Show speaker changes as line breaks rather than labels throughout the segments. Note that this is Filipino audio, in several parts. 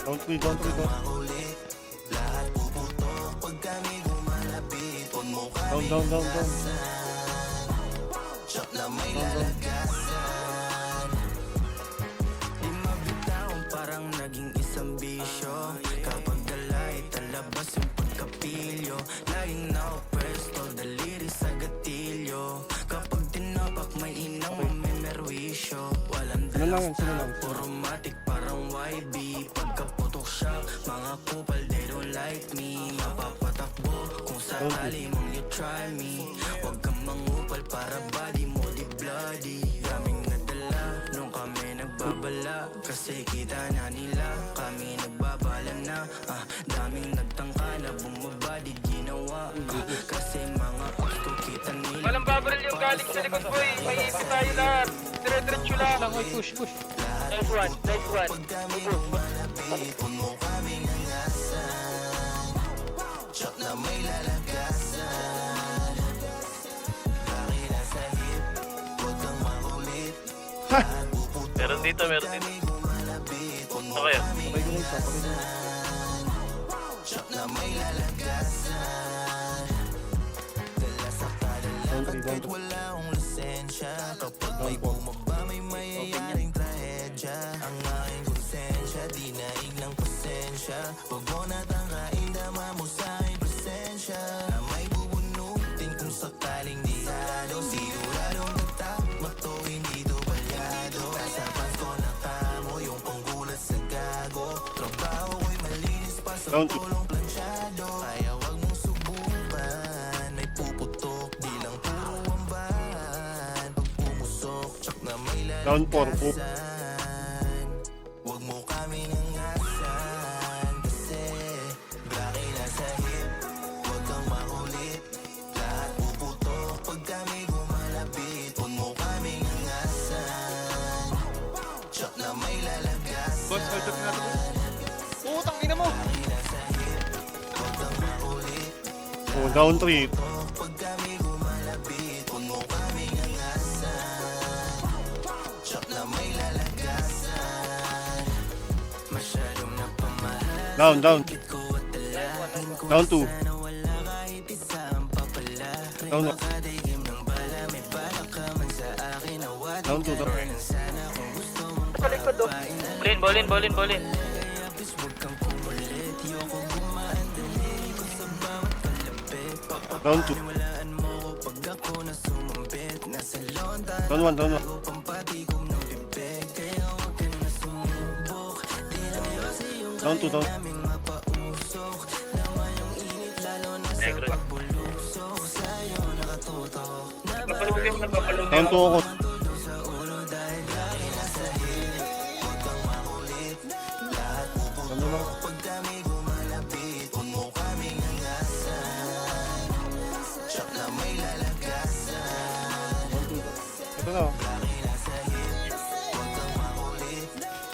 Down 3, down 3, down. Down, down, down, down.
Parang naging isang bisyo. Kapag galay, talabas yung pagkapilyo. Laging na-oppressed, all daliri sa gatilyo. Kapag tinapak, may inang mamimerwisyo. Walang
Sino lang yan, sino lang?
puro matik parang YB. Pagkaputok siya, mga kupal, they don't like me. Mapapatakbo kung sakali mong you try me. Huwag kang mangupal para body mo di bloody. Daming nadala nung kami nagbabala. Kasi kita na nila, kami nagbabala na. Daming nagtangka na bumaba di ginawa. Kasi mga gusto kita nila.
Walang babaril yung galing sa likod, boy. May ipit tayo lahat. Dire-diretso lang.
Push, push.
Nice one, nice one.
Meron dito, meron dito. Ano kaya?
Sabay ko na isa, sabay ko na. Down 3, down 3.
Wala akong lisensya. Kapag may bumaba, may mayayari trahedya. Ang aking konsensya, di naig ng pasensya. Huwag mo natangkain, dama mo sa aking presensya. Na may bubunutin kung sakaling dihado. Siguradong nagtakmat to, hindi to balyado. Kasapan ko na kamo, yung panggulat sa gago. Trabaho ko'y malinis pa sa
Down 2.
tulong plansyado. Kaya wag mong subukan, may puputok. Di lang puro ambahan. Pag pumusok, tsak na may
Down 4,
lalagyasan. Wag mo kami nangasan. Kasi blaki na sa hip. Wag kang makulit. Lahat puputok pag kami gumalapit. Wag mo kami nangasan. Tsak na may lalagyasan.
Boss, hold up natin. Putang ina mo!
Wag kang makulit.
Oh, down 3.
Pag kami gumalapit, huwag mo kami nangasan. Tsak na may lalagyasan. Masyadong napamahal.
Down, down.
Ko at dalahin ko
Down 2.
sana wala kahit isa ang papala.
Down 1.
Makadaigim ng bala, may bala ka man sa akin. Awat
Down 2, down.
sana kung gusto mong
Palikod, oh.
Bolin, bolin, bolin, bolin.
kaya please huwag kang kumulit. Yoko gumaan dali ko sa bawat kalapit.
Down 2.
Walaan mo ko pag ako na sumambit. Nasa lonta
Down 1, down 1.
ako pampatikom ng bibig. Kaya huwag ka na sumubok. Di lang yosi yung
Down 2, down.
naming mapausok. Naman yung init lalo na sa
Negro.
pagbulusok. Sa'yo nakatutok.
Napalugin, napalugin.
Down 2 ako.
Todo sa ulo dahil lagi nasa hip. Huwag kang makulit. Lahat puputok
Ano lang?
pag kami gumalapit. Huwag mo kami nangasan. Tsak na may lalagyasan.
Ito na. Oh.
Huwag kang makulit.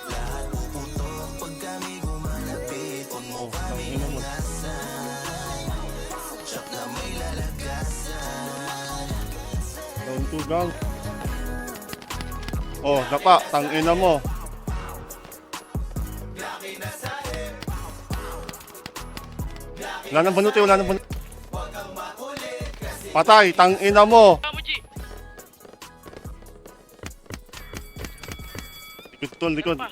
Lahat puputok pag kami gumalapit. Huwag mo kami
Tangina mo.
nangasan. Tsak na may lalagyasan.
Down 2, down. Oh, napa, tangina mo. Wala nang banuti, wala nang banuti. Patay, tangina mo.
Kamu, G!
Likod tol, likod.
Pa.